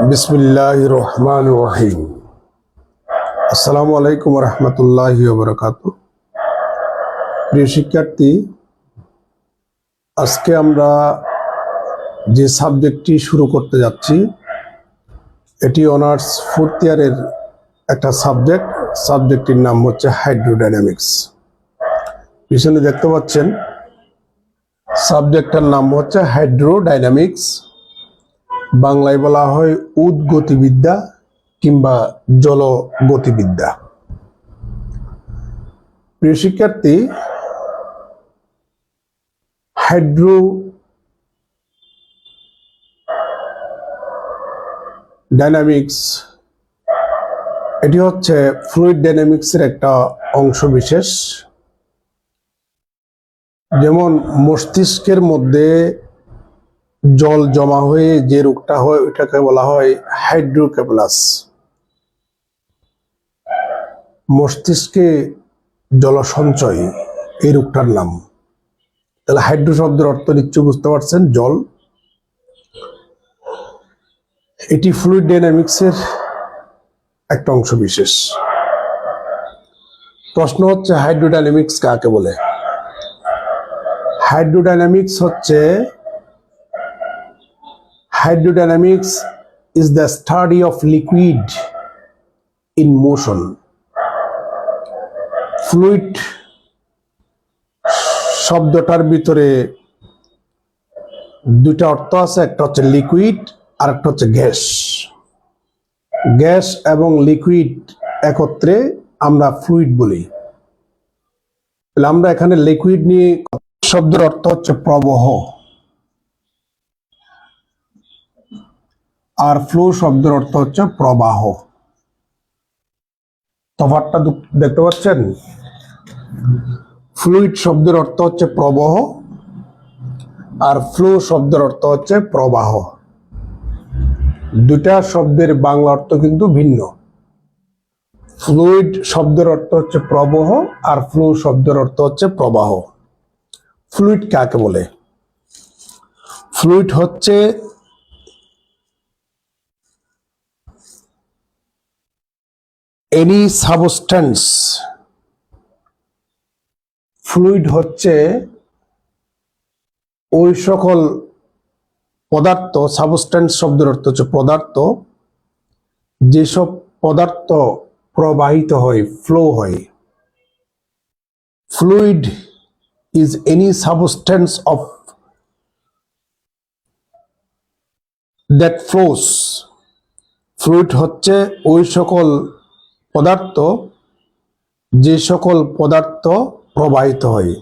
বিসমিল্লাহির রহমানির রহিম। আসসালামু আলাইকুম রহমতুল্লাহি ওয়া বারাকাতুহু। প্রিয় শিক্ষার্থী, আজকে আমরা যে সাবজেক্টটি শুরু করতে যাচ্ছি এটি অনার্স ফোর্থ ইয়ারের একটা সাবজেক্টটির নাম হচ্ছে হাইড্রোডাইনামিক্স। পিছনে দেখতে পাচ্ছেন সাবজেক্টটার নাম হচ্ছে হাইড্রোডাইনামিক্স। বাংলায় বলা হয় উদগতিবিদ্যা কিংবা জলগতিবিদ্যা। প্রিয় শিক্ষার্থী, হাইড্রোডাইনামিক্স এটি হচ্ছে ফ্লুইড ডাইনামিক্সের একটা অংশ বিশেষ। যেমন মস্তিষ্কের মধ্যে জল জমা হয়ে যে রোগটা হয় ওইটাকে বলা হয় হাইড্রোকেফালাস। মস্তিষ্কে জল সঞ্চয় এই রোগটার নাম। তাহলে হাইড্রো শব্দের অর্থ নিশ্চয় বুঝতে পারছেন, জল। এটি ফ্লুইড ডাইনামিক্সের একটা অংশ বিশেষ। প্রশ্ন হচ্ছে হাইড্রোডাইনামিক্স কাকে বলে? Hydrodynamics is the study of liquid in motion. Fluid শব্দটার ভিতরে দুইটা অর্থ আছে, একটা হচ্ছে লিকুইড আর একটা হচ্ছে গ্যাস। গ্যাস এবং লিকুইড একত্রে আমরা ফ্লুইড বলি। আমরা এখানে লিকুইড নিয়ে, শব্দের অর্থ হচ্ছে প্রবাহ, আর ফ্লো শব্দের অর্থ হচ্ছে প্রবাহ। তফাৎটা দেখতে পাচ্ছেন? ফ্লুইড শব্দের অর্থ হচ্ছে প্রবাহ আর ফ্লো শব্দের অর্থ হচ্ছে প্রবাহ। দুটা শব্দের বাংলা অর্থ কিন্তু ভিন্ন। ফ্লুইড শব্দের অর্থ হচ্ছে প্রবাহ আর ফ্লো শব্দের অর্থ হচ্ছে প্রবাহ। ফ্লুইড কাকে বলে? ফ্লুইড হচ্ছে এনি সাবস্টেন্স। ফ্লুইড হচ্ছে ওই সকল পদার্থ, সাবস্টেন্স শব্দের অর্থ হচ্ছে পদার্থ, যেসব পদার্থ প্রবাহিত হয়, ফ্লো হয়। Fluid is any substance of that flows. Fluid হচ্ছে ওই সকল পদার্থ যে সকল পদার্থ প্রবাহিত হয়।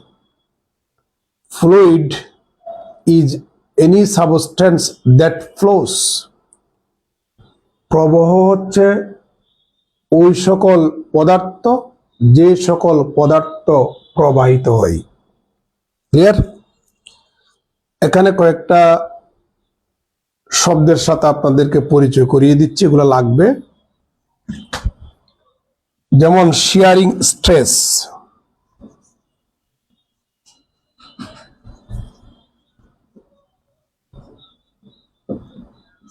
Fluid is any substance that flows. প্রবাহ হচ্ছে ওই সকল পদার্থ যে সকল পদার্থ প্রবাহিত হয়। ক্লিয়ার? এখানে কয়েকটা শব্দের সাথে আপনাদেরকে পরিচয় করিয়ে দিচ্ছি, এগুলো লাগবে। যেমন শিয়ারিং স্ট্রেস।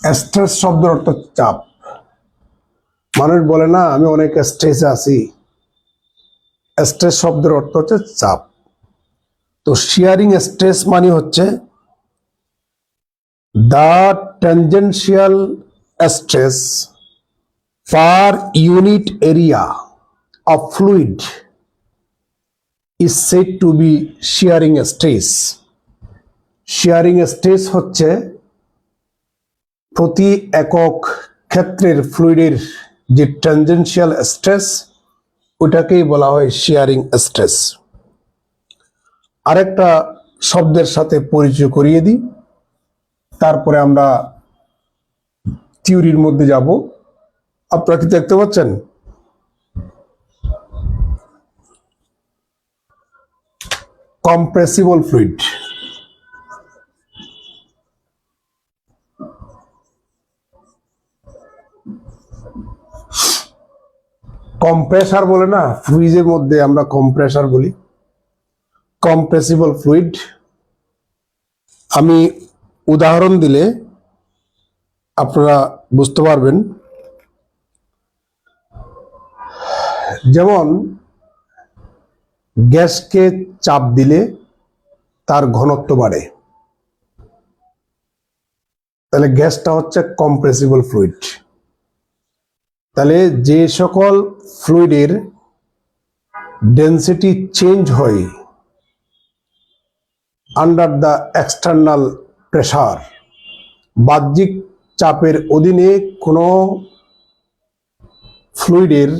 স্ট্রেস শব্দের অর্থ চাপ। মানুষ বলে না, আমি অনেক স্ট্রেসে আছি। স্ট্রেস শব্দের অর্থ হচ্ছে চাপ। তো শিয়ারিং স্ট্রেস মানে হচ্ছে the tangential stress per unit area of fluid is said to be shearing stress. shearing stress হচ্ছে প্রতি একক ক্ষেত্রের ফ্লুইডের যে ট্যানজেনশিয়াল স্ট্রেস, ওটাকেই বলা হয় শিয়ারিং স্ট্রেস। আরেকটা শব্দের সাথে পরিচয় করিয়ে দিই, তারপরে আমরা থিওরির মধ্যে যাব। আপনারা কি দেখতে পাচ্ছেন? Compressible fluid. কম্প্রেসার বলে না, ফ্রিজের মধ্যে আমরা কম্প্রেসার বলি। Compressible fluid. আমি উদাহরণ দিলে আপনারা বুঝতে পারবেন। যেমন গ্যাসকে চাপ দিলে তার ঘনত্ব বাড়ে, তাহলে গ্যাসটা হচ্ছে কম্প্রেসিবল ফ্লুইড। তাহলে যে সকল ফ্লুইডের ডেন্সিটি চেঞ্জ হয় আন্ডার দ্য এক্সটার্নাল প্রেসার, বাহ্যিক চাপের অধীনে কোনো ফ্লুইডের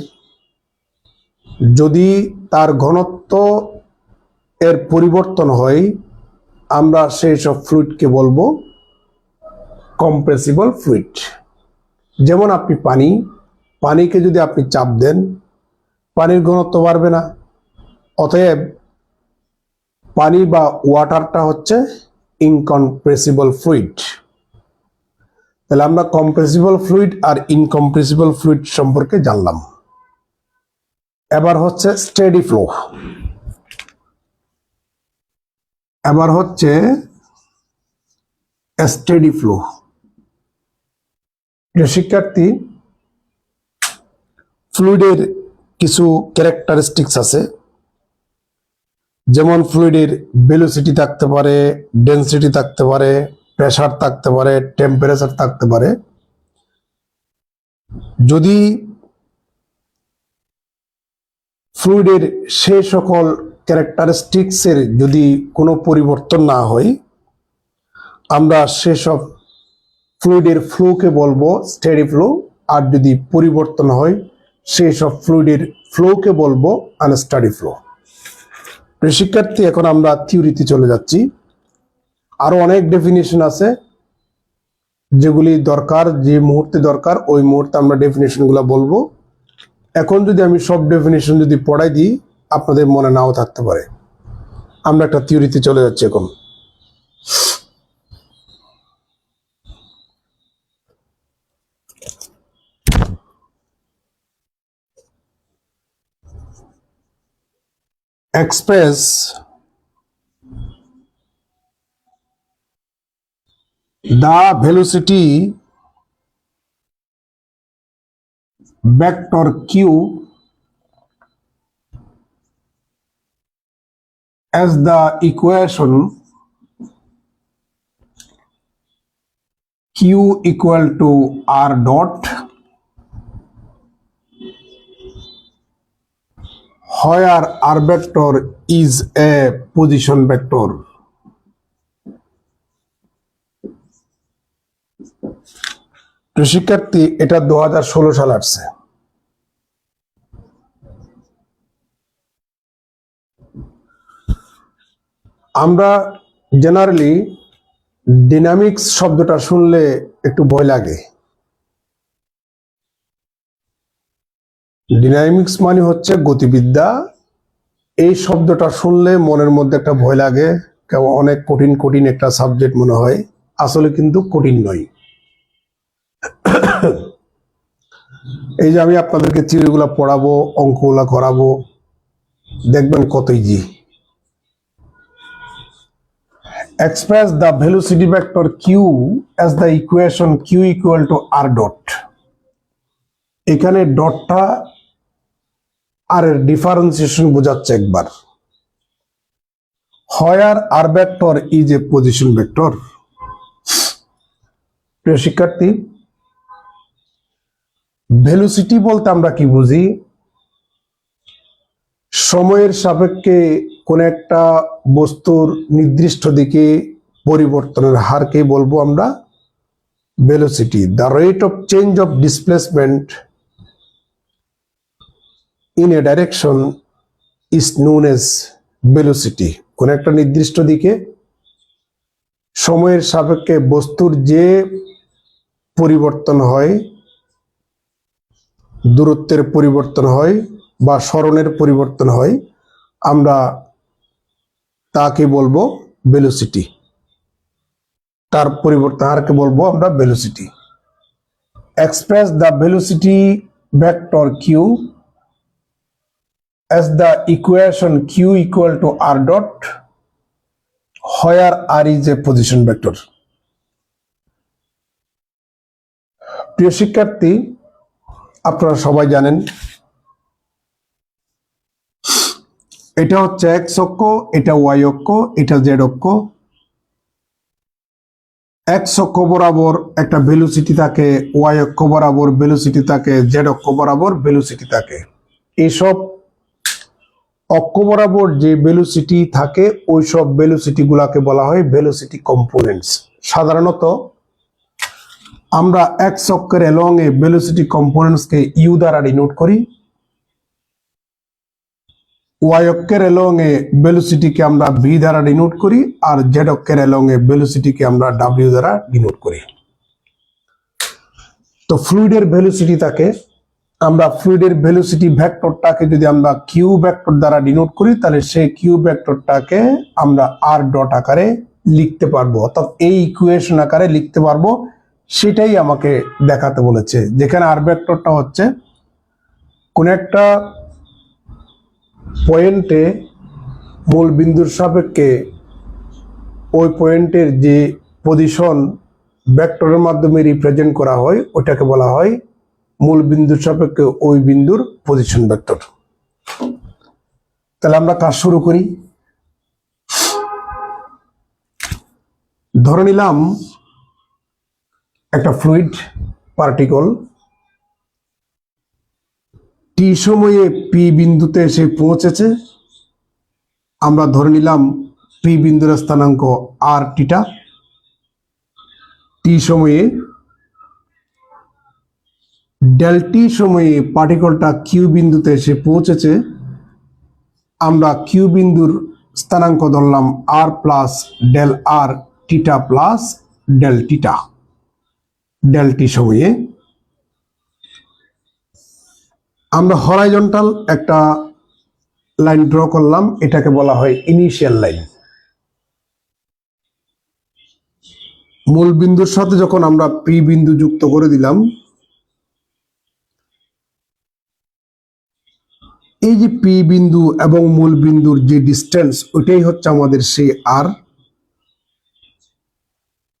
যদি তার ঘনত্ব এর পরিবর্তন হয়, আমরা সেই সব ফ্লুইডকে বলবো কম্প্রেসিবল ফ্লুইড। যেমন আপনি পানিকে যদি আপনি চাপ দেন, পানির ঘনত্ব বাড়বে না। অতএব পানি বা ওয়াটারটা হচ্ছে ইনকম্প্রেসিবল ফ্লুইড। তাহলে আমরা কম্প্রেসিবল ফ্লুইড আর ইনকম্প্রেসিবল ফ্লুইড সম্পর্কে জানলাম। এবার হচ্ছে স্টেডি ফ্লো। এবার হচ্ছে স্টেডি ফ্লো। শিক্ষার্থী, ফ্লুইডের কিছু ক্যারেক্টারিস্টিক্স আছে, যেমন ফ্লুইডের ভেলোসিটি থাকতে পারে, ডেন্সিটি থাকতে পারে, প্রেসার থাকতে পারে, টেম্পারেচার থাকতে পারে। যদি ফ্লুইডের সেই সকল ক্যারেক্টারিস্টিক্সের যদি কোনো পরিবর্তন না হয়, আমরা সেসব ফ্লুইডের ফ্লোকে বলবো স্টেডি ফ্লো। আর যদি পরিবর্তন হয়, সেই সব ফ্লুইডের ফ্লোকে বলবো আনস্টেডি ফ্লো। শিক্ষার্থী, এখন আমরা থিওরিতে চলে যাচ্ছি। আরো অনেক ডেফিনেশন আছে যেগুলি দরকার, যে মুহূর্তে দরকার ওই মুহূর্তে আমরা ডেফিনেশনগুলো বলবো। এখন যদি আমি সব ডেফিনেশন যদি পড়াই দিই, আপনাদের মনে নাও থাকতে পারে। আমরা একটা থিওরিতে চলে যাচ্ছি এখন। Express the velocity vector q as the equation q equal to r dot, where r vector is a position vector. তো শিক্ষার্থী, এটা 2016 সালে আসছে। আমরা জেনারেলি ডাইনামিক্স শব্দটা শুনলে একটু ভয় লাগে। ডাইনামিক্স মানে হচ্ছে গতিবিদ্যা। এই শব্দটা শুনলে মনের মধ্যে একটা ভয় লাগে, কেমন অনেক কঠিন কঠিন একটা সাবজেক্ট মনে হয়। আসলে কিন্তু কঠিন নয়। এই যে আমি আপনাদেরকে থিওরিগুলো পড়াবো, অঙ্কগুলো করাবো, দেখবেন কত easy. Express the velocity vector q as the equation q equal to r dot. এখানে ডটটা আর এর ডিফারেন্সিয়েশন বোঝাচ্ছে একবার। Where r vector is a position vector. প্রিয় শিক্ষার্থী, ভেলোসিটি বলতে আমরা কি বুঝি? সময়ের সাপেক্ষে কোন একটা বস্তুর নির্দিষ্ট দিকে পরিবর্তনের হারকে বলবো আমরা velocity. The rate of change of displacement in a direction is known as velocity. কোন একটা নির্দিষ্ট দিকে সময়ের সাপেক্ষে বস্তুর যে পরিবর্তন হয়, দূরত্বের পরিবর্তন হয় বা সরণের পরিবর্তন হয়, আমরা তাকে বলবো ভেলোসিটি। তার পরিবর্তন হারকে বলবো আমরা velocity. Express the velocity vector Q as the equation q equal to r dot, where r is a position vector. প্রিয় শিক্ষার্থী, আপনারা সবাই জানেন এটা হচ্ছে এক্স অক্ষ, এটা ওয়াই অক্ষ, এটা জেড অক্ষ। এক্স অক্ষ বরাবর একটা ভেলোসিটি থাকে, ওয়াই অক্ষ বরাবর ভেলোসিটি থাকে, জেড অক্ষ বরাবর ভেলোসিটি থাকে। এইসব অক্ষ বরাবর যে ভেলোসিটি থাকে ওই সব ভেলোসিটি গুলাকে বলা হয় ভেলোসিটি কম্পোনেন্টস। সাধারণত আমরা এক্স অক্ষের এলং এ ভেলোসিটি কম্পোনেন্টসকে ইউ দ্বারা ডিনোট করি, ওয়াই অক্ষের এলং এ ভেলোসিটিকে আমরা ভি দ্বারা ডিনোট করি, আর জেড অক্ষের এলং এ ভেলোসিটিকে আমরা ডাব্লিউ দ্বারা ডিনোট করি। তো ফ্লুইডের ভেলোসিটি থাকে, আমরা ফ্লুইডের ভেলোসিটি ভেক্টরটাকে যদি আমরা কিউ ভেক্টর দ্বারা ডিনোট করি তাহলে সেই কিউ ভেক্টরটাকে আমরা আর ডট আকারে লিখতে পারবো, অর্থাৎ এই ইকুয়েশন আকারে লিখতে পারবো। সেটাই আমাকে দেখাতে বলেছে, যেখানে আর ভেক্টরটা হচ্ছে কোন একটা পয়েন্টে মূল বিন্দুর সাপেক্ষে ওই পয়েন্টের যে পজিশন ভেক্টরের মাধ্যমে রিপ্রেজেন্ট করা হয় ওটাকে বলা হয় মূল বিন্দুর সাপেক্ষে ওই বিন্দুর পজিশন ভেক্টর। তাহলে আমরা কাজ শুরু করি। ধরে নিলাম একটা ফ্লুইড পার্টিকল টি সময়ে পি বিন্দুতে এসে পৌঁছেছে। আমরা ধরে নিলাম পি বিন্দুর স্থানাঙ্ক আর টিটা। টি সময়ে ডেল টি সময়ে পার্টিকলটা কিউ বিন্দুতে এসে পৌঁছেছে। আমরা কিউ বিন্দুর স্থানাঙ্ক ধরলাম আর প্লাস ডেল আর টিটা প্লাস ডেল টিটা। ডেল টি সময়ে আমরা হরাইজন্টাল একটা লাইন ড্র করলাম, এটাকে বলা হয় ইনিশিয়াল লাইন। মূল বিন্দুর সাথে যখন আমরা পি বিন্দু যুক্ত করে দিলাম, এই যে পি বিন্দু এবং মূল বিন্দুর যে ডিস্টেন্স ওইটাই হচ্ছে আমাদের সেই আর।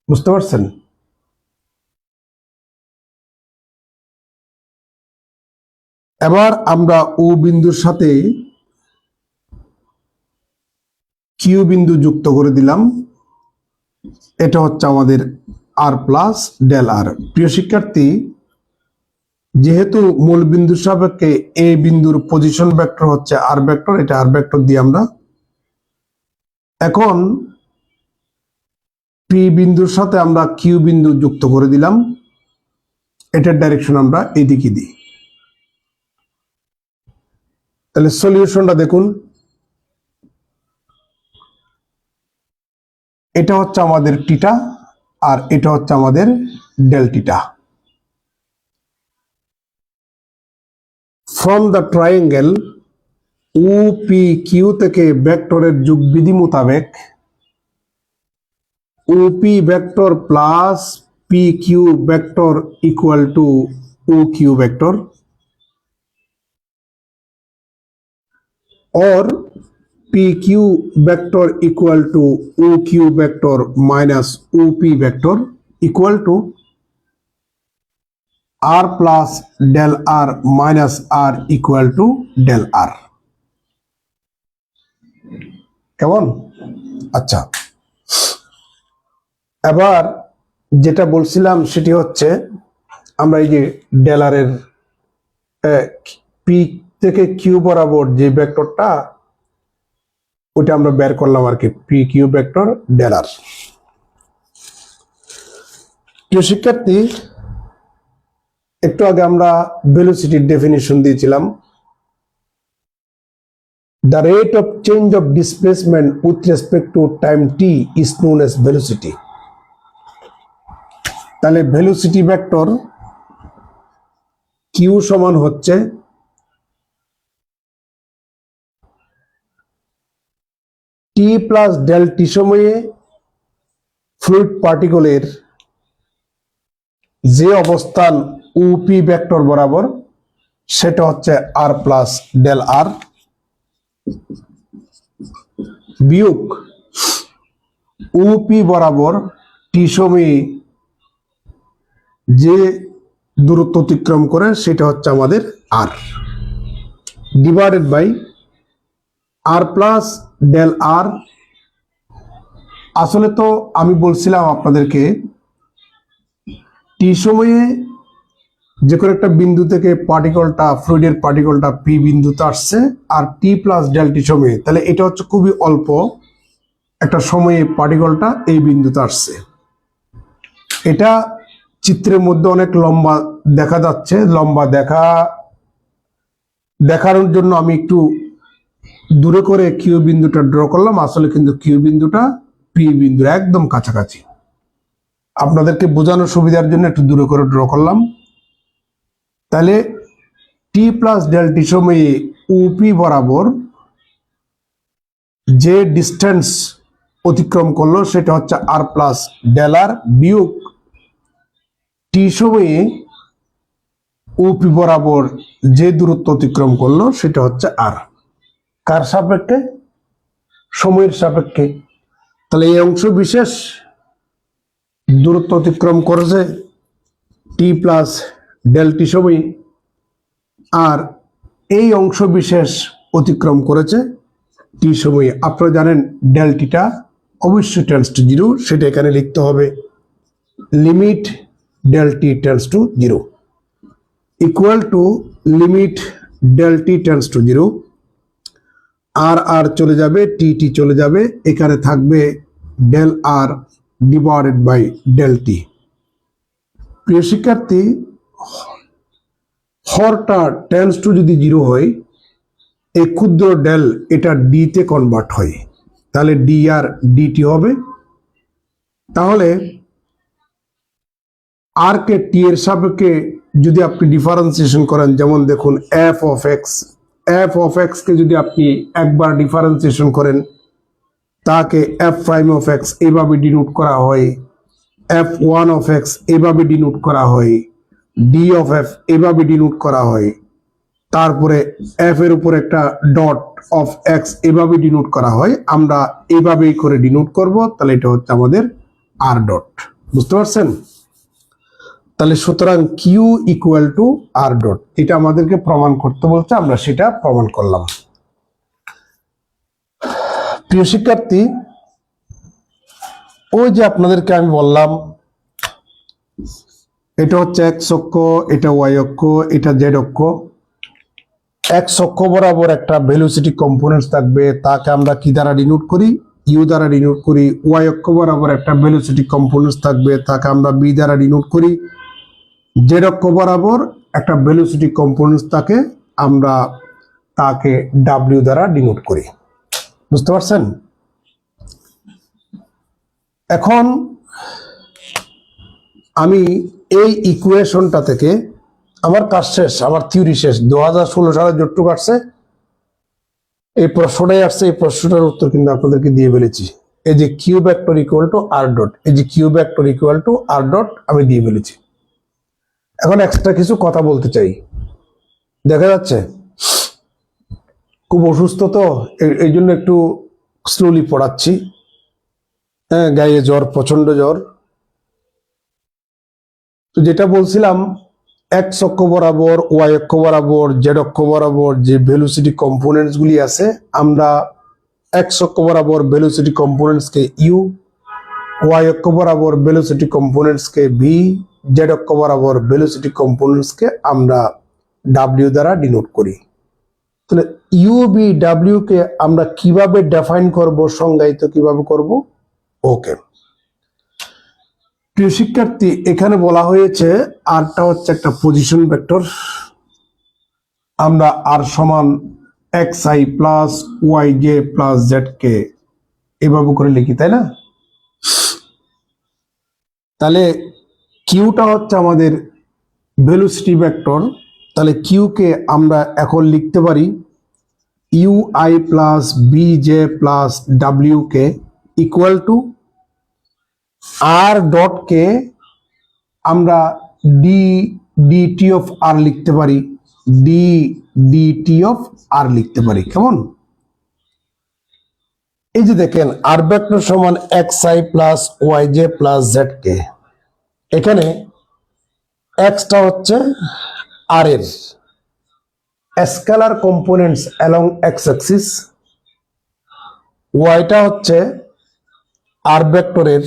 বুঝতে পারছেন? এবার আমরা ও বিন্দুর সাথে কিউ বিন্দু যুক্ত করে দিলাম, এটা হচ্ছে আমাদের আর প্লাস ডেল আর। প্রিয় শিক্ষার্থী, যেহেতু মূল বিন্দুর সাপেক্ষে এ বিন্দুর পজিশন ভেক্টর হচ্ছে আর ভেক্টর, এটা আর ভেক্টর দিয়ে আমরা এখন পি বিন্দুর সাথে আমরা কিউ বিন্দু যুক্ত করে দিলাম, এটার ডাইরেকশন আমরা এদিকে দিই। তাহলে সলিউশনটা দেখুন, এটা হচ্ছে আমাদের টিটা আর এটা হচ্ছে আমাদের ডেল টিটা। From the triangle O P Q থেকে ভেক্টরের যোগবিধি মোতাবেক OP vector plus P Q vector equal to O Q vector, or PQ vector equal to OQ vector minus OP vector equal to R plus del R minus R equal to del R. কেমন? আচ্ছা, এবার যেটা বলছিলাম সেটি হচ্ছে আমরা এই যে ডেল আর এর পি থেকে কিউ বরাবর যে ভেক্টরটা ওটা আমরা বের করলাম আর কি, পি কিউ ভেক্টর ডেল আর। প্রিয় শিক্ষার্থী, একটু আগে আমরা ভেলোসিটির ডেফিনিশন দিয়েছিলাম, the rate of change of displacement with respect to time t is known as velocity. তাহলে ভেলোসিটি ভেক্টর কিউ সমান হচ্ছে টি প্লাস ডেল টি সময়ে ফ্লুইড পার্টিকলের যে অবস্থান ওপি ভেক্টর বরাবর সেটা হচ্ছে আর প্লাস ডেল আর বিয়োগ ওপি বরাবর টি সময়ে যে দূরত্ব অতিক্রম করে সেটা হচ্ছে আমাদের R, divided by R plus del R. আসলে তো আমি বলছিলাম আপনাদেরকে টি সময়ে যে কোনো একটা বিন্দু থেকে পার্টিকলটা, ফ্লুইডের পার্টিকলটা পি বিন্দুতে আসছে, আর টি প্লাস ডেল টি সময়ে, তাহলে এটা হচ্ছে খুবই অল্প একটা সময়ে পার্টিকলটা এই বিন্দুতে আসছে। এটা চিত্রের মধ্যে অনেক লম্বা দেখা যাচ্ছে, লম্বা দেখানোর জন্য আমি একটু দূরে করে কিউ বিন্দুটা ড্র করলাম। আসলে কিন্তু কিউ বিন্দুটা পি বিন্দুর একদম কাছাকাছি। আপনাদেরকে বোঝানোর সুবিধার জন্য একটু দূরে করে ড্র করলাম। তাহলে টি প্লাস ডেল টি সময়ে ওপি বরাবর যে ডিস্টেন্স অতিক্রম করলো সেটা হচ্ছে আর প্লাস ডেল আর, বিয়োগ টি সময়ে ওপি বরাবর যে দূরত্ব অতিক্রম করলো সেটা হচ্ছে আর। কার সাপেক্ষে? সময়ের সাপেক্ষে। তাহলে এই অংশ বিশেষ দূরত্ব অতিক্রম করেছে টি প্লাস ডেল টি সময়ে, আর এই অংশ বিশেষ অতিক্রম করেছে টি সময়ে। আপনারা জানেন ডেল টিটা অবশ্যই টেন্ডস টু জিরো, সেটা এখানে লিখতে হবে। Limit del T tends to zero equal to limit del T tends to zero, আর আর চলে যাবে, টি টি চলে যাবে, এখানে থাকবে del R divided by del T. প্রিয় শিক্ষার্থী, হরটা টেন্ডস টু যদি জিরো হয়, এই ক্ষুদ্র ডেল এটা ডি তে কনভার্ট হয়, তাহলে ডি আর ডিটি হবে। তাহলে আর কে টি এর সাপেক্ষে যদি আপনি ডিফারেন্সিয়েশন করেন, যেমন দেখুন এফ অফ এক্স কে যদি আপনি একবার ডিফারেন্সিয়েশন করেন, তাকে এফ প্রাইম অফ এক্স এভাবে ডিনোট করা হয়, এফ ওয়ান অফ এক্স এভাবে ডিনোট করা হয়, ডি অফ এফ এভাবে ডিনোট করা হয়, তারপরে এফ এর উপর একটা ডট অফ এক্স এভাবে ডিনোট করা হয়। আমরা এভাবেই করে ডিনোট করব, তাহলে এটা হচ্ছে আমাদের আর ডট। বুঝতে পারছেন? তাহলে সুতরাং Q equal to R dot, এটা আমাদেরকে প্রমাণ করতে বলছে, আমরা সেটা প্রমাণ করলাম। প্রিয় শিক্ষার্থী, ওই যে আপনাদেরকে আমি বললাম এটা হচ্ছে এক্স অক্ষ, এটা ওয়াই অক্ষ, এটা জেড অক্ষ। এক্স অক্ষ বরাবর একটা ভেলোসিটি কম্পোনেন্টস থাকবে, তাকে আমরা কি দ্বারা ডিনোট করি? ইউ দ্বারা ডিনোট করি। ওয়াই অক্ষ বরাবর একটা ভেলোসিটি কম্পোনেন্টস থাকবে, তাকে আমরা বি দ্বারা ডিনোট করি। জেড অক্ষ বরাবর একটা ভেলোসিটি কম্পোনেন্টস থাকে, আমরা তাকে ডাব্লিউ দ্বারা ডিনোট করি। বুঝতে পারছেন? এখন আমি এই ইকুয়েশনটা থেকে আমার কাজ শেষ, আমার থিওরি শেষ। 2016 সালে যতটুকু আসছে এই প্রশ্নটাই আসছে, এই প্রশ্নটার উত্তর কিন্তু আপনাদেরকে দিয়ে ফেলেছি। এই যে Q vector equal to R dot, এই যে Q vector equal to R dot আমি দিয়ে ফেলেছি। এখন এক্সট্রা কিছু কথা বলতে চাই। দেখা যাচ্ছে খুব অসুস্থ, তো এই জন্য একটু স্লোলি পড়াচ্ছি। হ্যাঁ, গায়ে জ্বর, প্রচন্ড জ্বর। তো যেটা বলছিলাম, এক্স অক্ষ বরাবর, ওয়াই অক্ষ বরাবর, জেড অক্ষ বরাবর যে ভেলোসিটি কম্পোনেন্টস গুলি আছে, আমরা এক্স অক্ষ বরাবর ভেলোসিটি কম্পোনেন্টস কে ইউ, ওয়াই অক্ষ বরাবর ভেলোসিটি কম্পোনেন্টস কে ভি, জেড অক্ষ বরাবর ভেলোসিটি কম্পোনেন্টস কে আমরা ডাব্লিউ দ্বারা ডিনোট করি। তাহলে ইউ বি ডাব্লিউ কে আমরা কিভাবে ডিফাইন করব, সংজ্ঞায়িত কিভাবে করব? ওকে প্রিয় শিক্ষার্থী, এখানে বলা হয়েছে আরটা হচ্ছে একটা পজিশন ভেক্টর। আমরা আর সমান X I plus Y J plus Z K এভাবে করে লিখি, তাই না? তাহলে কিউটা হচ্ছে আমাদের ভেলোসিটি ভেক্টর। তাহলে কিউ কে আমরা এখন লিখতে পারি U I plus V J plus W K equal to R dot কে আমরা ডি ডিটি অফ আর লিখতে পারি, ডি ডিটি অফ আর লিখতে পারি। কেমন? এই যে দেখেন আর ভেক্টর সমান X I plus Y J plus Z K, এখানে এক্সটা হচ্ছে আর এর scalar components along X axis, ওয়াইটা হচ্ছে আর ভেক্টরের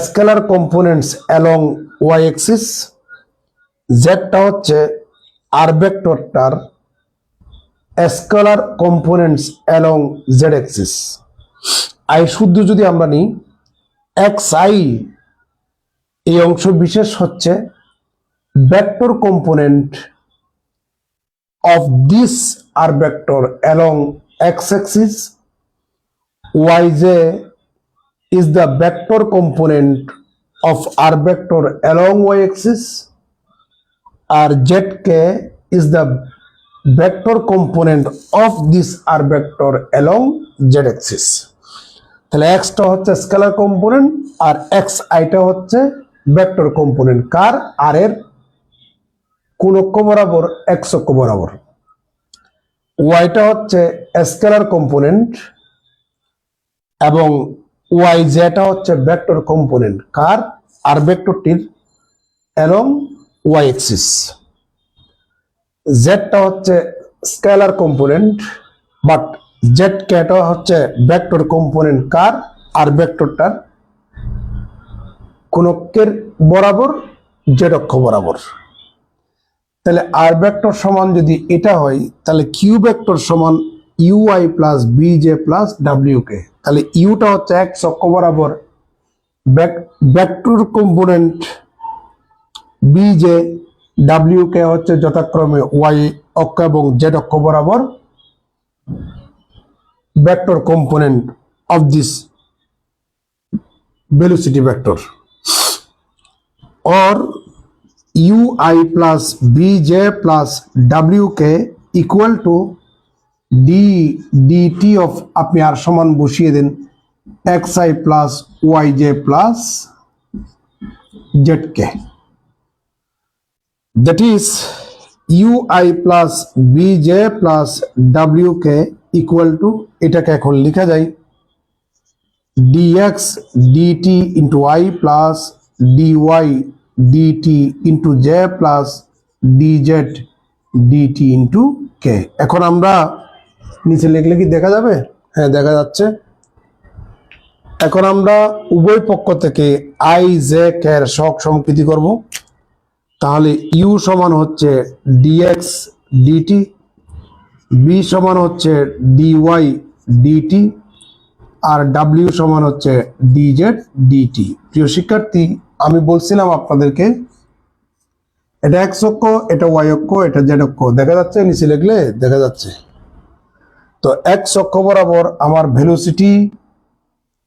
scalar components along Y axis, জেডটা হচ্ছে আর ভেক্টরটার scalar components along Z axis. I শুদ্ধ যদি আমরা নিই, এক্স আই এই অংশ বিশেষ হচ্ছে vector component of this r vector along x-axis, yj is the vector component of r vector along y-axis, আর zk is the vector component of this r vector along z-axis. তাহলে x টা হচ্ছে scalar component আর xi টা হচ্ছে vector component কার, আর এর কোন অক্ষ বরাবর, x অক্ষ বরাবর। ওয়াইটা হচ্ছে স্কেলার কম্পোনেন্ট এবং ওয়াই জেটা হচ্ছে ভেক্টর কম্পোনেন্ট কার, আর ভেক্টরটির এবং ওয়াই অ্যাক্সিস। জেডটা হচ্ছে স্কেলার কম্পোনেন্ট, বাট জেড কেটা হচ্ছে ভেক্টর কম্পোনেন্ট কার, আর ভেক্টরটার কোন অক্ষের বরাবর, জেড অক্ষ বরাবর। তাহলে আর ভেক্টর সমান যদি এটা হয়, তাহলে কিউ ভেক্টর সমান UI plus VJ plus W K. তাহলে ইউটা হচ্ছে এক্স অক্ষ বরাবর vector component, VJ W K হচ্ছে যথাক্রমে ওয়াই অক্ষ এবং জেড অক্ষ বরাবর vector component of this velocity vector. or ui plus bj plus wk equal to d dt of আপনি আর সমান বসিয়ে দেন xi plus yj plus zk, that is ui plus bj plus wk equal to, এটাকে এখন লেখা যায় dx dt into I plus dy dt into j plus dz dt into k। এখন আমরা নিচে লিখলে কি দেখা যাবে? হ্যাঁ, দেখা যাচ্ছে। এখন আমরা উভয় পক্ষ থেকে i j k এর সহগ সমকৃতি করব। তাহলে u সমান হচ্ছে dx dt, b সমান হচ্ছে dy dt, আর w সমান হচ্ছে dz dt। প্রিয় শিক্ষার্থী, আমি বলছিলাম আপনাদেরকে এটা x অক্ষ, এটা y অক্ষ, এটা z অক্ষ, দেখা যাচ্ছে নিচে লিখলে দেখা যাচ্ছে। তো x অক্ষ বরাবর আমার ভেলোসিটি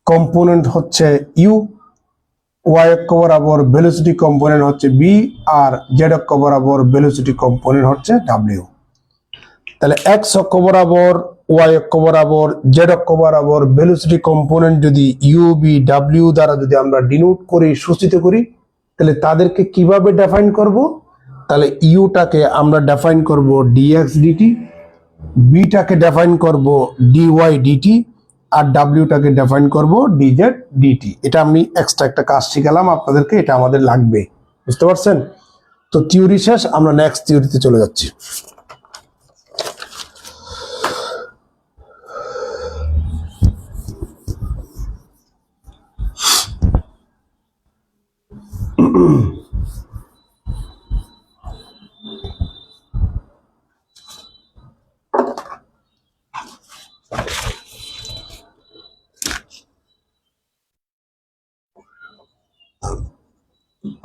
কম্পোনেন্ট হচ্ছে u, y অক্ষ বরাবর ভেলোসিটি কম্পোনেন্ট হচ্ছে b, আর z অক্ষ বরাবর ভেলোসিটি কম্পোনেন্ট হচ্ছে w। তাহলে x অক্ষ বরাবর, y অক্ষ বরাবর, z অক্ষ বরাবর ভেলোসিটি কম্পোনেন্ট যদি u b w দ্বারা যদি আমরা ডিনোট করি, সূচিত করি, তাহলে তাদেরকে কিভাবে ডিফাইন করব? তাহলে u টাকে আমরা ডিফাইন করব dx dt, b টাকে ডিফাইন করব dy dt, আর w টাকে ডিফাইন করব dz dt। এটা আমি এক্সট্রা একটা কাজ শিখালাম আপনাদেরকে, এটা আমাদের লাগবে, বুঝতে পারছেন? তো থিওরি শেষ, আমরা নেক্সট থিওরিতে চলে যাচ্ছি।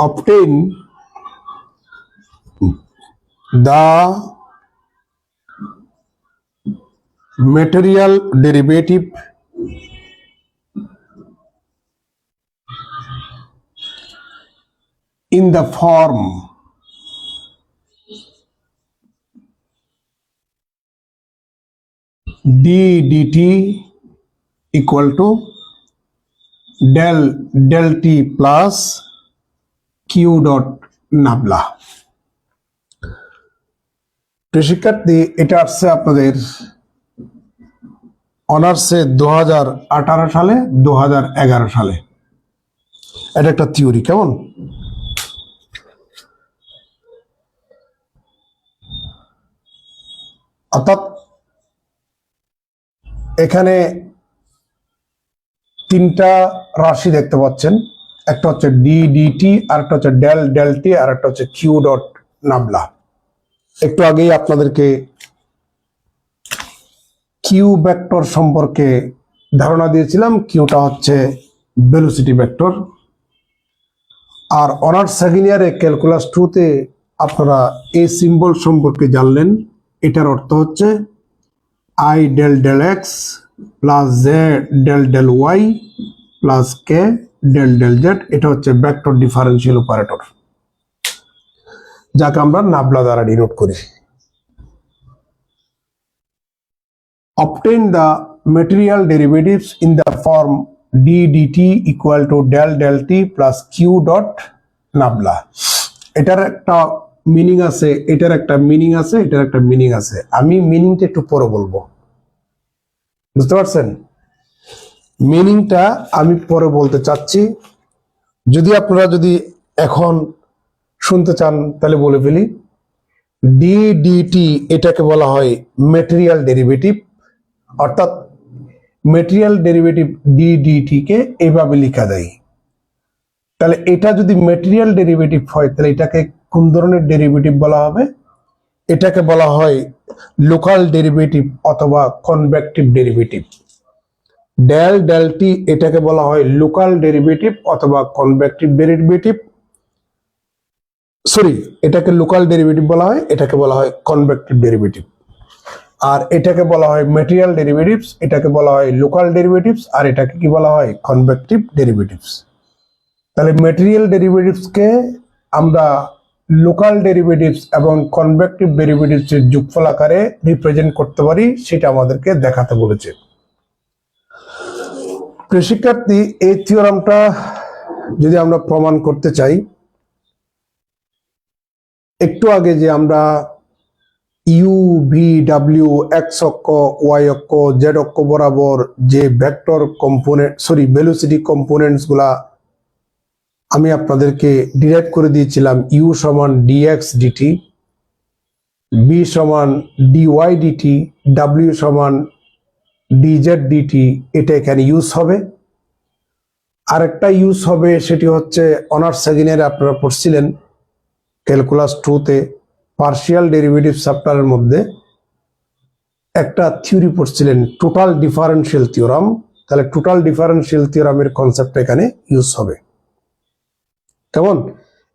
Obtain the material derivative in the form d dt equal to del t plus q dot nabla। শিক্ষার্থী, এটা আসছে আপনাদের অনার্সে 2018 সালে, 2011 সালে। এটা একটা থিওরি, কেমন? অর্থাৎ এখানে তিনটা রাশি দেখতে পাচ্ছেন, একটা হচ্ছে ডি ডিটি, আর একটা হচ্ছে ডেল ডেলটি, আর একটা হচ্ছে কিউ ডট নাবলা। একটু আগেই আপনাদেরকে কিউ ভেক্টর সম্পর্কে ধারণা দিয়েছিলাম। কিউটা হচ্ছে ভেলোসিটি ভেক্টর। আর অনার্স সেকেন্ড ইয়ারে ক্যালকুলাস 2-তে আপনারা এই সিম্বল সম্পর্কে জানলেন। এটার অর্থ হচ্ছে I del del X plus J del del Y plus K del del Z. এটা হচ্ছে ভেক্টর ডিফারেন্সিয়াল অপারেটর, যাকে আমরা নাবলা দ্বারা ডিনোট করি। Obtain the material derivatives in the form d dt equal to del del t plus q dot nabla. এটার একটা meaning আছে, এটার একটা মিনিং আছে, এটার একটা মিনিং আছে। আমি মিনিংটা একটু পরে বলবো, বুঝতে পারছেন? মিনিংটা আমি পরে বলতে চাচ্ছি। যদি আপনারা এখন শুনতে চান তাহলে বলে ফেলি। ডি ডিটি এটাকে বলা হয় মেটেরিয়াল ডেরিভেটিভ, অর্থাৎ মেটেরিয়াল ডেরিভেটিভ ডি ডিটি কে এইভাবে লেখা যায়। তাহলে এটা যদি মেটেরিয়াল ডেরিভেটিভ হয় তাহলে এটাকে কোন ধরনের ডেরিভেটিভ বলা হবে? এটাকে বলা হয় লোকাল ডেরিভেটিভ অথবা convective derivative. Del del T এটাকে বলা হয় লোকাল ডেরিভেটিভ অথবা কনভেক্টিভ ডেরিভেটিভ। সরি, এটাকে লোকাল ডেরিভেটিভ বলা হয়, এটাকে বলা হয় কনভেক্টিভ ডেরিভেটিভ। আর এটাকে বলা হয় মেটেরিয়াল ডেরিভেটিভস, এটাকে বলা হয় লোকাল ডেরিভেটিভস, আর এটাকে কি বলা হয়? Convective derivatives. তাহলে মেটেরিয়াল ডেরিভেটিভসকে আমরা লোকাল ডেরিভেটিভস এবং কনভেক্টিভ ডেরিভেটিভস এর যোগফল আকারে রিপ্রেজেন্ট করতে পারি, সেটা আমাদেরকে দেখাতে বলেছে। প্রিয় শিক্ষার্থী, এই থিওরামটা যদি আমরা প্রমাণ করতে চাই, একটু আগে যে আমরা ইউ ভি ডাব্লিউ এক্স অক্ষ, ওয়াই অক্ষ, জেড অক্ষ বরাবর যে ভেক্টর কম্পোনেন্ট ভেলোসিটি কম্পোনেন্টস গুলা আমি আপনাদেরকে ডিরাইভ করে দিয়েছিলাম। ইউ সমান ডিএক্স ডিটি, বি সমান ডিওয়াই ডিটি, ডাব্লিউ সমান ডিজেড ডিটি। এটা এখানে ইউজ হবে। আরেকটা ইউজ হবে, সেটি হচ্ছে অনার্স সেকেন্ড ইয়ারে আপনারা পড়ছিলেন ক্যালকুলাস 2-তে পার্শিয়াল ডেরিভেটিভ চ্যাপ্টারের মধ্যে একটা থিওরি পড়ছিলেন, টোটাল ডিফারেন্সিয়াল থিওরাম। তাহলে টোটাল ডিফারেন্সিয়াল থিওরামের কনসেপ্ট এখানে ইউজ হবে। কেমন?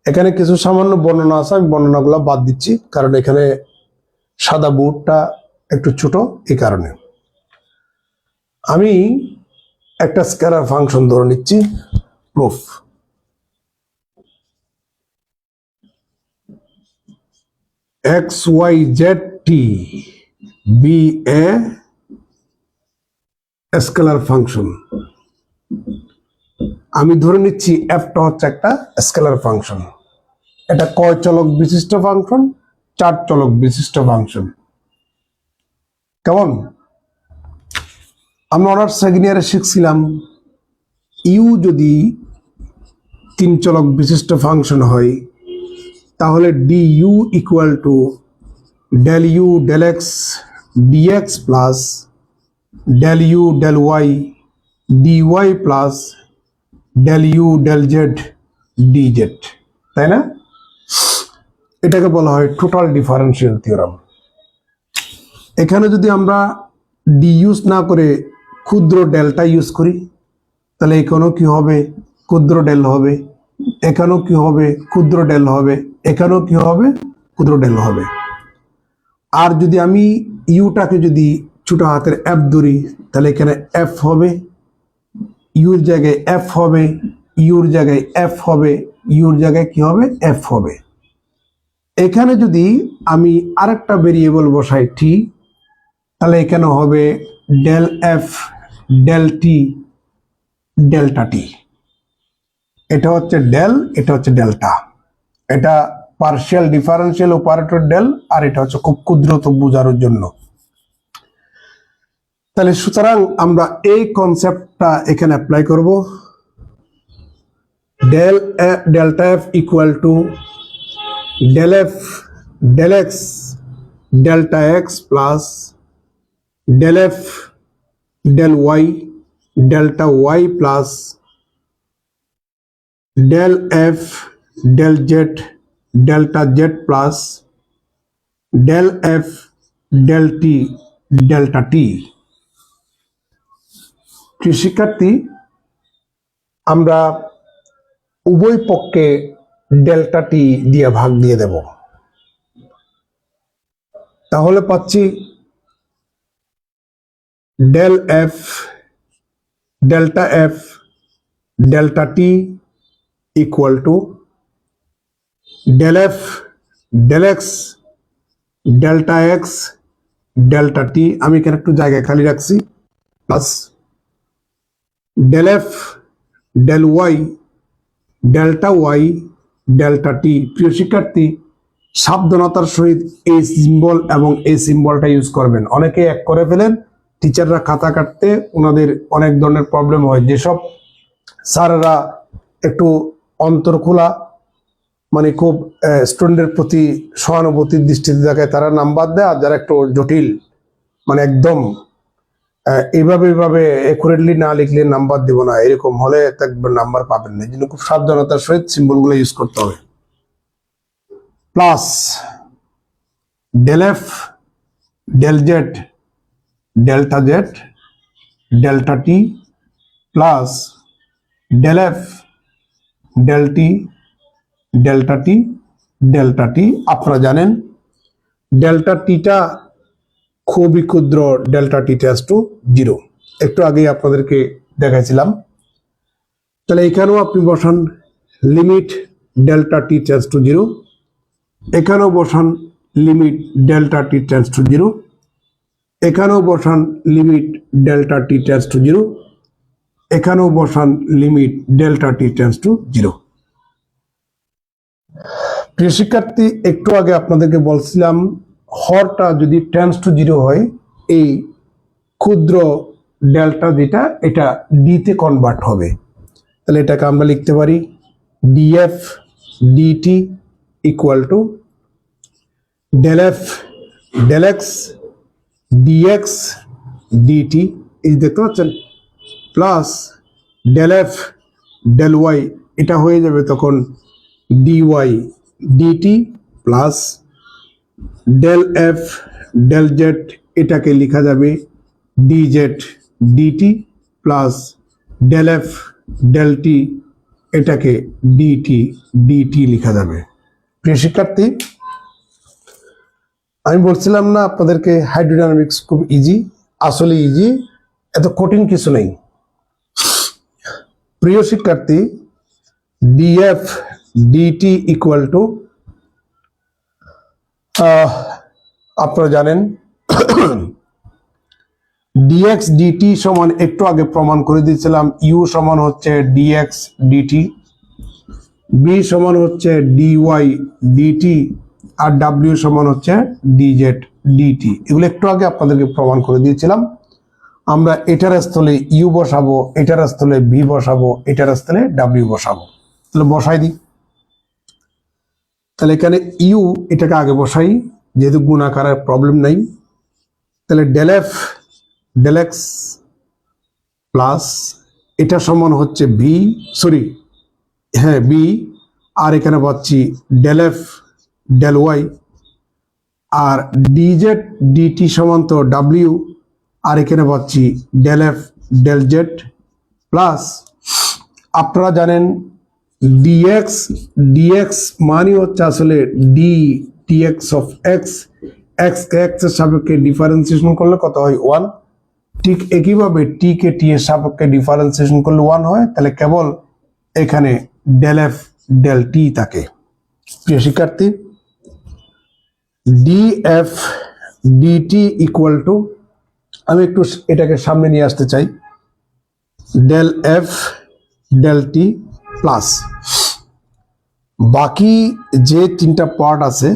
এখানে কিছু সামান্য বর্ণনা আছে, আমি বর্ণনাগুলো বাদ দিচ্ছি কারণ এখানে সাদা বোর্ডটা একটু ছোট, এই কারণে। আমি একটা স্কেলার ফাংশন ধরে নিচ্ছি, proof. X Y Z T be a scalar function. আমি ধরে নিচ্ছি এফটা হচ্ছে একটা স্কেলার ফাংশন। এটা কয় চলক বিশিষ্ট ফাংশন? 4 চলক বিশিষ্ট ফাংশন। কেমন? আমরা অনার্স সেকেন্ড ইয়ারে শিখছিলাম ইউ যদি 3 চলক বিশিষ্ট ফাংশন হয় তাহলে D U equal to del U del X DX plus del U del Y DY plus del U del Z DZ, তাই না? এটাকে বলা হয় টোটাল ডিফারেন্সিয়াল থিওরাম। এখানে যদি আমরা ডি ইউজ না করে ক্ষুদ্র ডেল্টা ইউজ করি তাহলে এখানেও কি হবে? ক্ষুদ্র ডেল হবে। এখানেও কি হবে? ক্ষুদ্র ডেল হবে। এখানেও কি হবে? ক্ষুদ্র ডেল হবে। আর যদি আমি ইউটাকে যদি ছোট হাতের এফ ধরি তাহলে এখানে এফ হবে, ইউর জায়গায় এফ হবে, ইউর জায়গায় এফ হবে, ইউর জায়গায় কি হবে? এফ হবে। এখানে যদি আমি আরেকটা ভেরিয়েবল বসাই টি, তাহলে এখানে হবে del F del T delta T. এটা হচ্ছে ডেল, এটা হচ্ছে ডেল্টা। এটা পার্শিয়াল ডিফারেন্সিয়াল অপারেটর ডেল, আর এটা হচ্ছে খুব ক্ষুদ্রত বোঝানোর জন্য। তাহলে সুতরাং আমরা এই কনসেপ্টটা এখানে অ্যাপ্লাই করব। Delta F equal to del F del X delta X plus del F del Y delta Y plus del F del Z delta Z plus del F del T delta T. প্রিয় শিক্ষার্থী, আমরা উভয় পক্ষে delta টি দিয়ে ভাগ দিয়ে দেব, তাহলে পাচ্ছি del F delta F delta T equal to del F del X delta X delta T, আমি এখানে একটু জায়গায় খালি রাখছি, plus del F del Y delta Y delta T. প্রিয় শিক্ষার্থী, সাবধানতার সহিত এই সিম্বল এবং এই সিম্বলটা ইউজ করবেন। অনেকে এক করে ফেলেন, টিচাররা খাতা কাটতে ওনাদের অনেক ধরনের প্রবলেম হয়। যেসব স্যাররা একটু অন্তর খোলা, মানে খুব স্টুডেন্টের প্রতি সহানুভূতির দৃষ্টিতে দেখায়, তারা নাম্বার দেয়। আর যারা একটু জটিল, মানে একদম এইভাবে একুরেটলি না লিখলে নাম্বার দিব না, এরকম হলে নাম্বার পাবেন না। এই জন্য খুব সাবধানতার সহিত সিম্বলগুলো ইউজ করতে হবে। Plus del F del Z delta Z delta T plus del F del T delta T delta T. আপনারা জানেন ডেল্টা টিটা খুবই ক্ষুদ্র, ডেল্টা টি টেন্ডস টু 0, একটু আগেই আপনাদেরকে দেখাইছিলাম। তাহলে এখানেও আপনি বসান লিমিট ডেল্টা টি টেন্ডস টু 0, এখানেও বসান লিমিট ডেল্টা টি টেন্ডস টু 0, এখানেও বসান লিমিট ডেল্টা টি টেন্ডস টু 0, এখানেও বসান লিমিট ডেল্টা টি টেন্ডস টু 0। প্রিয় শিক্ষার্থী, একটু আগে আপনাদেরকে বলছিলাম হরটা যদি টেন্ডস টু 0 হয়, এই ক্ষুদ্র ডেল্টা যেটা, এটা ডিতে কনভার্ট হবে। তাহলে এটাকে আমরা লিখতে পারি DF DT equal to del F del X DX DT, এই দেখতে পাচ্ছেন, plus del F del Y, এটা হয়ে যাবে তখন DY DT plus del F del Z, এটাকে লেখা যাবে DZ DT plus del F del T, এটাকে ডিটি ডিটি লেখা যাবে। প্রিয় শিক্ষার্থী, আমি বলছিলাম না আপনাদেরকে হাইড্রোডাইনামিক্স খুব ইজি, আসলে ইজি, এত কঠিন কিছু নেই। প্রিয় শিক্ষার্থী, ডিএফ ডিটি ইকুয়াল টু, আপনারা জানেন ডিএক্স ডিটি সমান, একটু আগে প্রমাণ করে দিয়েছিলাম, ইউ সমান হচ্ছে ডিএক্স ডিটি, বি সমান হচ্ছে ডিওয়াই ডিটি, আর ডাব্লিউ সমান হচ্ছে ডিজেড ডিটি। এগুলো একটু আগে আপনাদেরকে প্রমাণ করে দিয়েছিলাম। আমরা এটার স্থলে ইউ বসাবো, এটার স্থলে বি বসাবো, এটার স্থলে ডাব্লিউ বসাবো। তাহলে বসাই দিই। তাহলে এখানে ইউ, এটাকে আগে বসাই যেহেতু গুণাকারের প্রবলেম নাই। তাহলে del F del X plus এটা সমান হচ্ছে বি, সরি হ্যাঁ বি, আর এখানে পাচ্ছি ডেল এফ ডেল ওয়াই, আর ডিজেড ডিটি সমান তো ডাব্লিউ, আর এখানে পাচ্ছি del F del Z plus, আপনারা জানেন ডিএক্স ডিএক্স মানে হচ্ছে আসলে D DX of X, X কে এক্স এর সাপেক্ষে ডিফারেন্সিয়েশন করলে কত হয় 1, ঠিক একইভাবে টি কে টি এর সাপেক্ষে ডিফারেন্সিয়েশন করলে 1 হয়। তাহলে কেবল এখানে ডেল এফ ডেল টি থাকে। প্রিয় শিক্ষার্থী, ডিএফ ডিটি ইকুয়াল টু, আমি একটু এটাকে সামনে নিয়ে আসতে চাই, del F del T plus বাকি যে 3টা পার্ট আছে,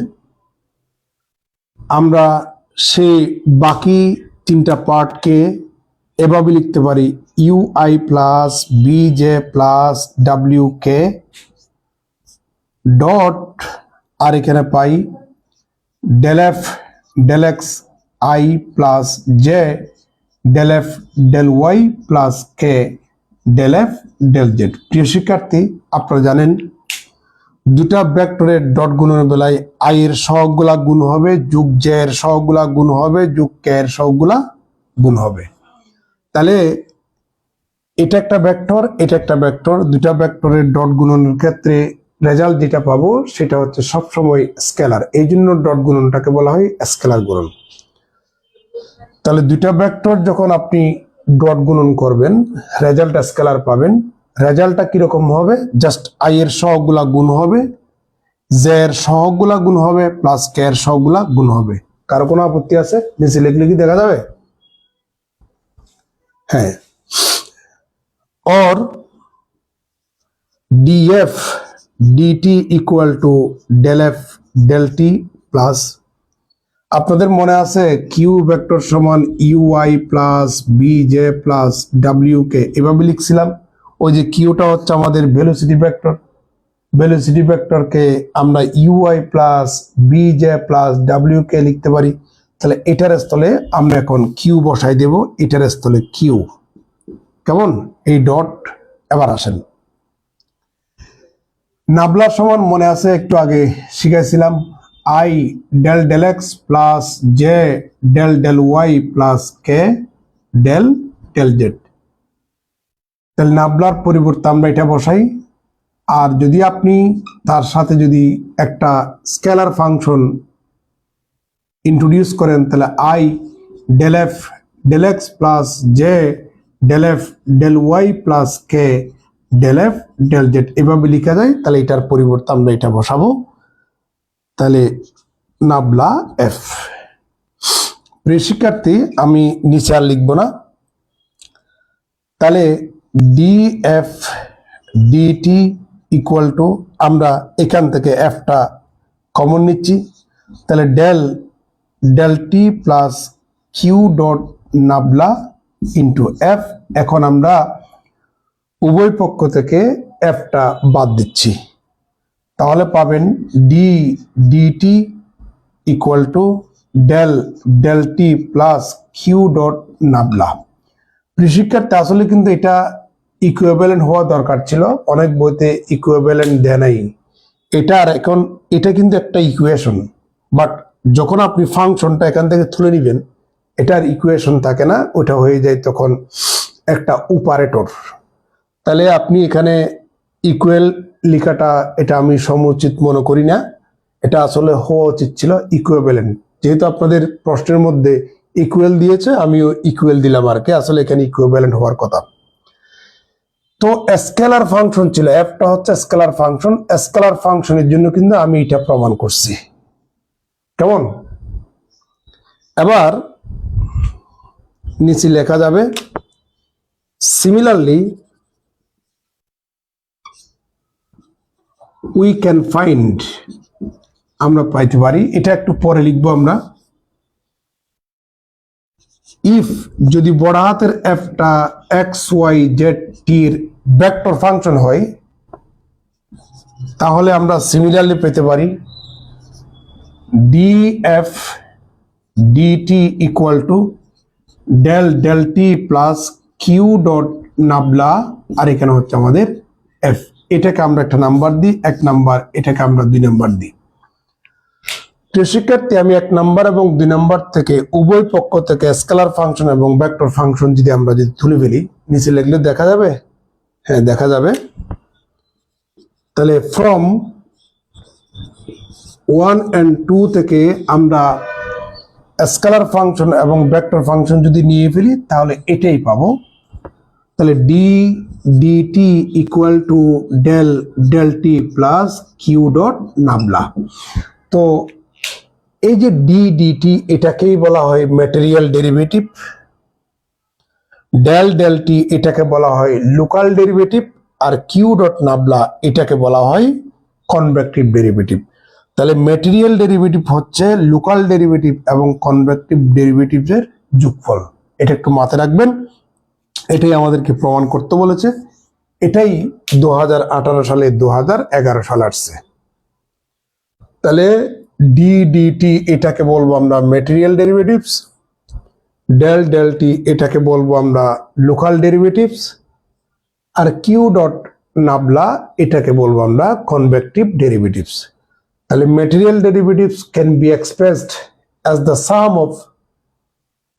আমরা সেই বাকি 3টা পার্টকে এভাবে লিখতে পারি UI plus VJ plus W K dot, আর এখানে পাই del F del X I plus J del F del Y plus K del F del Z. প্রিয় শিক্ষার্থী, আপনারা জানেন দুটা ভেক্টরের ডট গুণনের বেলায় আই এর সহগগুলা গুণ হবে, যোগ জে এর সহগগুলা গুণ হবে, যোগ কে এর সহগগুলা গুণ হবে। তাহলে এটা একটা ভেক্টর, এটা একটা ভেক্টর, দুটা ভেক্টরের ডট গুণনের ক্ষেত্রে রেজাল্ট যেটা পাবো সেটা হচ্ছে সবসময় স্কেলার, এই জন্য ডট গুণনটাকে বলা হয় স্কেলার গুণন। তাহলে দুটা ভেক্টর যখন আপনি ডট গুণন করবেন রেজাল্ট স্কেলার পাবেন। রেজাল্টটা কিরকম হবে? জাস্ট আই এর সহগগুলা গুণ হবে, জে এর সহগগুলা গুণ হবে, প্লাস কে এর সহগগুলা গুণ হবে। কারো কোনো আপত্তি আছে? নিচে লিখলে কি দেখা যাবে? হ্যাঁ। और df dt equal to del F del T plus, আপনাদের মনে আছে কিউ ভেক্টর সমান UI plus VJ plus W K এভাবে লিখছিলাম। ওই যে কিউটা হচ্ছে আমাদের ভেলোসিটি ভেক্টর, ভেলোসিটি ভেক্টরকে আমরা UI plus VJ plus W K লিখতে পারি। তাহলে এটার স্থলে আমরা এখন কিউ বসাই দেব, এটার স্থলে কিউ। কেমন? এই ডট। এবার আসেন নাবলার সমান মনে আছে একটু আগে শিখাইছিলাম I del del X plus J del del Y plus K del del Z. তাহলে নাবলার পরিবর্তে আমরা এটা বসাই। আর যদি আপনি তার সাথে যদি একটা স্কেলার ফাংশন ইন্ট্রোডিউস করেন তাহলে I del F del X plus J del F del Y plus K del F del Z এভাবে লিখা যায়। তাহলে এটার পরিবর্তে আমরা এটা বসাবো। তাহলে নাবলা এফ। প্রিয় শিক্ষার্থী, আমি নিচে আর লিখবো না। তাহলে D F DT equal to, আমরা এখান থেকে এফটা কমন নিচ্ছি। তাহলে del del T plus Q dot nabla into F. এখন আমরা উভয় পক্ষ থেকে এফটা বাদ দিচ্ছি, তাহলে পাবেন D DT equal to del del T plus Q dot nabla. শিক্ষার্থী, আসলে কিন্তু এটা ইকুইভ্যালেন্ট হওয়া দরকার ছিল, অনেক বইতে ইকুইভ্যালেন্ট দেয় নাই। এটার এখন এটা কিন্তু একটা ইকুয়েশন, বাট যখন আপনি ফাংশনটা এখান থেকে তুলে নেবেন এটার ইকুয়েশন থাকে না, ওটা হয়ে যায় তখন একটা অপারেটর। তাহলে আপনি এখানে ইকুয়াল লেখাটা এটা আমি সমুচিত মনে করি না, এটা আসলে হওয়া উচিত ছিল ইকুইভ্যালেন্ট। যেহেতু আপনাদের প্রশ্নের মধ্যে ইকুয়াল দিয়েছে আমিও ইকুয়াল দিলাম আর কি, আসলে এখানে ইকুইভ্যালেন্ট হওয়ার কথা। তো স্কেলার ফাংশন ছিল, এফটা হচ্ছে স্কেলার ফাংশন। স্কেলার ফাংশনের জন্য কিন্তু আমি এটা প্রমাণ করছি। কেমন? এবার নিচে লেখা যাবে সিমিলারলি উই ক্যান ফাইন্ড, আমরা পাইতে পারি। এটা একটু পরে লিখবো আমরা। ইফ যদি বড় হাতের এফটা এক্স ওয়াই জেড টির ভেক্টর ফাংশন হয় তাহলে আমরা সিমিলারলি পেতে পারি D F DT equal to del del T plus Q dot nabla, আর এখানে হচ্ছে আমাদের এফ। এটাকে আমরা একটা নাম্বার দিই 1 নাম্বার, এটাকে আমরা 2 নাম্বার দিই। শিক্ষার্থী, আমি 1 নাম্বার এবং 2 নাম্বার থেকে উভয় পক্ষ থেকে স্কেলার ফাংশন এবং ভেক্টর ফাংশন যদি আমরা যদি তুলে ফেলি, নিচে লিখলে দেখা যাবে? হ্যাঁ, দেখা যাবে। তাহলে ফ্রম 1 and 2 থেকে আমরা স্কেলার ফাংশন এবং ভেক্টর ফাংশন যদি নিয়ে ফেলি তাহলে এটাই পাবো। তাহলে D DT equal to del del T plus Q dot nabla. তো এই যে ডি ডিটি এটাকেই বলা হয় material derivative, del del T এটাকে বলা হয় লোকাল ডেরিভেটিভ, আর কিউ ডট নাবলা এটাকে বলা হয় কনভেক্টিভ ডেরিভেটিভ। তাহলে ম্যাটেরিয়াল ডেরিভেটিভ হচ্ছে লোকাল ডেরিভেটিভ এবং কনভেক্টিভ ডেরিভেটিভের যোগফল। এটা একটু মাথায় রাখবেন, এটাই আমাদেরকে প্রমাণ করতে বলেছে। এটাই 2018 সালে 2011 সালে আসছে। তাহলে ডি ডিটি এটাকে বলবো আমরা material derivatives, del del T এটাকে বলবো আমরা লোকাল ডেরিভেটিভস, আর কিউ ডট নাবলা এটাকে বলবো আমরা কনভেক্টিভ ডেরিভেটিভস। তাহলে material derivatives can be expressed as the sum of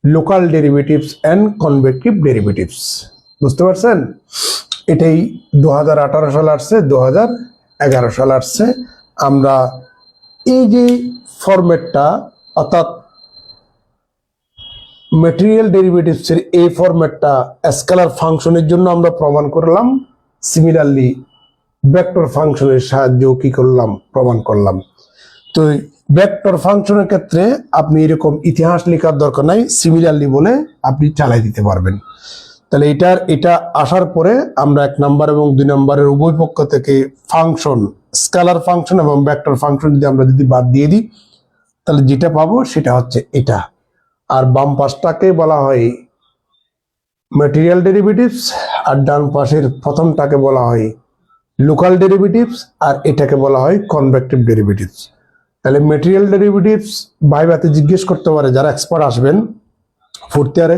local derivatives and convective derivatives. বুঝতে পারছেন? এটাই 2018 সাল আসছে, 2011 সাল আসছে। আমরা এই যে ফরম্যাটটা, অর্থাৎ ম্যাটেরিয়াল ডেরিভেটিভসের এই ফরম্যাটটা স্কেলার ফাংশনের জন্য আমরা প্রমাণ করলাম। সিমিলারলি ভেক্টর ফাংশনের সাহায্যেও কি করলাম? প্রমাণ করলাম। তো ভেক্টর ফাংশনের ক্ষেত্রে আপনি এরকম ইতিহাস লেখার দরকার নাই, সিমিলারলি বলে আপনি চালাই দিতে পারবেন। তাহলে এটা আসার পরে আমরা 1 নাম্বার এবং 2 নাম্বারের উভয় পক্ষ থেকে ফাংশন, স্কেলার ফাংশন এবং ভেক্টর ফাংশন যদি বাদ দিয়ে দিই, তাহলে যেটা পাবো সেটা হচ্ছে এটা। আর বাম পাশটাকে বলা হয় ম্যাটেরিয়াল ডেরিভেটিভস, আর ডান পাশের প্রথমটাকে বলা হয় লোকাল ডেরিভেটিভস, আর এটাকে বলা হয় কনভেক্টিভ ডেরিভেটিভস। তাহলে ম্যাটেরিয়াল ডেরিভেটিভস ভাইভাতে জিজ্ঞেস করতে পারে, যারা এক্সপার্ট আসবেন 4th ইয়ারে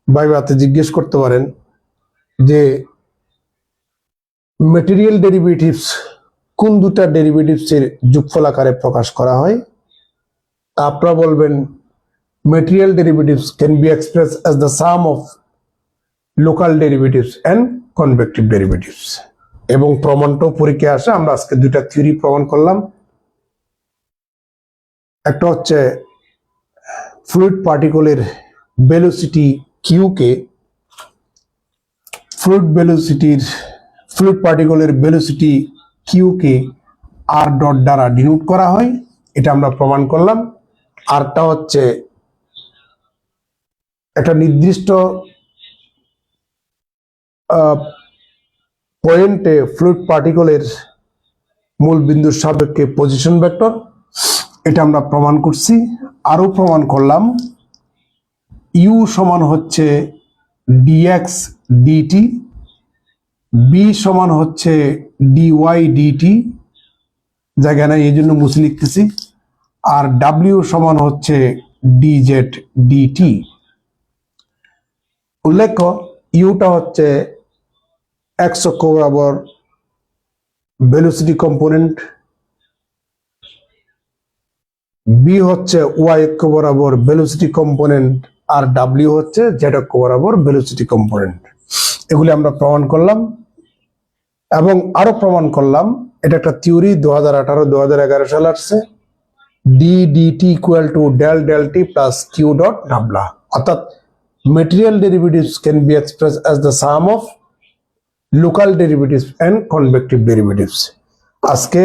ভাইভাতে জিজ্ঞেস করতে পারেন যে ম্যাটেরিয়াল ডেরিভেটিভস কোন দুটা ডেরিভেটিভসের যোগফল আকারে প্রকাশ করা হয়? আপনারা বলবেন material derivatives can be expressed as the sum of local derivatives and convective derivatives। এবং প্রমাণটাও পরীক্ষায় আসে। আমরা আজকে দুইটা থিওরি প্রমাণ করলাম। একটা হচ্ছে ফ্লুইড পার্টিকলের ভেলোসিটি কিউ কে ফ্লুইড পার্টিকলের ভেলোসিটি কিউ কে আর ডট দ্বারা ডিনোট করা হয়, এটা আমরা প্রমাণ করলাম। আরটা হচ্ছে একটা নির্দিষ্ট পয়েন্টে ফ্লুইড পার্টিকলের মূল বিন্দুর সাপেক্ষে পজিশন ভেক্টর, এটা আমরা প্রমাণ করছি। আরো প্রমাণ করলাম ইউ সমান হচ্ছে ডিএক্স ডিটি, বি সমান হচ্ছে ডিওয়াই ডিটি, জায়গা নাই এই জন্য মুছে লিখতেছি, আর ডাব্লিউ সমান হচ্ছে ডিজেড ডিটি। উল্লেখ্য ইউটা হচ্ছে এক্স অক্ষ বরাবর ভেলোসিটি কম্পোনেন্ট, বি হচ্ছে ওয়াই অক্ষ বরাবর ভেলোসিটি কম্পোনেন্ট, আর ডাব্লিউ হচ্ছে জেড অক্ষ বরাবর ভেলোসিটি কম্পোনেন্ট। এগুলি আমরা প্রমাণ করলাম এবং আরো প্রমাণ করলাম, এটা একটা থিওরি 2018-2011 সাল আসছে, D DT equal to del del T plus Q dot nabla, অর্থাৎ material derivatives can be expressed as the sum of local derivatives and convective derivatives। আজকে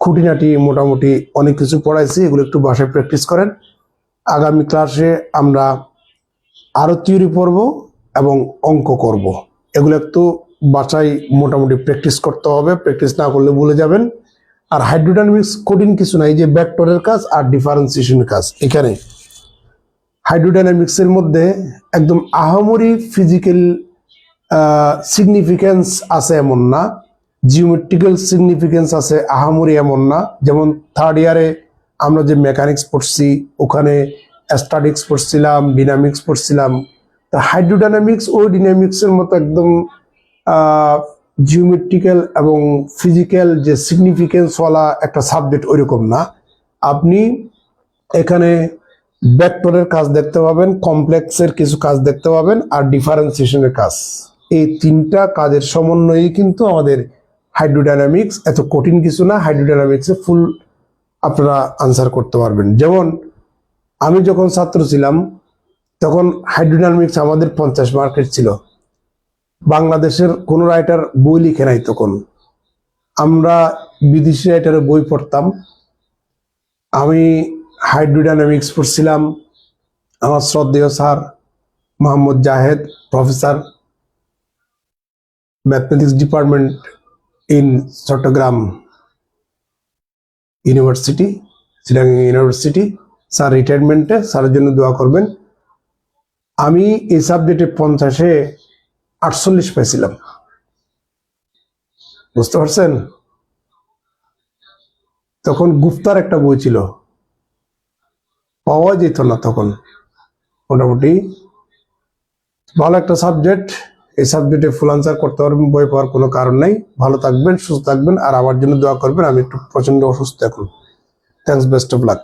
খুঁটিনাটি মোটামুটি অনেক কিছু পড়াইছি, এগুলো একটু বাসায় প্র্যাকটিস করেন। আগামী ক্লাসে আমরা আরো থিওরি পড়ব এবং অঙ্ক করব। এগুলো একটু বাসায় মোটামুটি প্র্যাকটিস করতে হবে, প্র্যাকটিস না করলে ভুলে যাবেন। আর হাইড্রোডাইনামিক্স কঠিন কিছু নাই, যে ভেক্টরের কাজ আর ডিফারেন্সিয়েশনের কাজ। এখানে হাইড্রোডাইনামিক্সের মধ্যে একদম আহামরি ফিজিক্যাল সিগনিফিকেন্স আছে এমন না, জিওমেট্রিক্যাল সিগনিফিকেন্স আছে আহামরি এমন না। যেমন 3rd ইয়ারে আমরা যে মেকানিক্স পড়ছি, ওখানে স্ট্যাটিক্স পড়ছিলাম, ডিনামিক্স পড়ছিলাম। তা হাইড্রোডাইনামিক্স ও ডিনামিক্সের মতো একদম জিওমেট্রিক্যাল এবং ফিজিক্যাল যে সিগনিফিকেন্সওয়ালা একটা সাবজেক্ট ওইরকম না। আপনি এখানে ভেক্টরের কাজ দেখতে পাবেন, কমপ্লেক্সের কিছু কাজ দেখতে পাবেন, আর ডিফারেন্সিয়েশনের কাজ। এই 3টা কাজের সমন্বয়েই কিন্তু আমাদের হাইড্রোডাইনামিক্স, এত কঠিন কিছু না। হাইড্রোডাইনামিক্সে ফুল আপনারা আনসার করতে পারবেন। যেমন আমি যখন ছাত্র ছিলাম তখন হাইড্রোডাইনামিক্স আমাদের 50 মার্কের ছিল। বাংলাদেশের কোনো রাইটার বই লিখে নাই তখন, আমরা বিদেশি রাইটারের বই পড়তাম। আমি হাইড্রোডাইনামিক্স পড়ছিলাম, আমার শ্রদ্ধেয় sir Mohammad Zahed, professor mathematics department in Chattogram university, Chittagong university. Sir রিটায়ারমেন্টে, স্যারের জন্য দোয়া করবেন। আমি এই সাবজেক্টে 50-এ 48 পাইছিলাম। বুঝতে পারছেন? তখন গুপ্তার একটা বই ছিল, পাওয়া যেত না তখন। মোটামুটি ভালো একটা সাবজেক্ট, এই সাবজেক্টে ফুল আনসার করতে পারবেন, বই পাওয়ার কোনো কারণ নাই। ভালো থাকবেন, সুস্থ থাকবেন, আর আমার জন্য দোয়া করবেন। আমি একটু প্রচন্ড অসুস্থ এখন। Thanks, best of luck.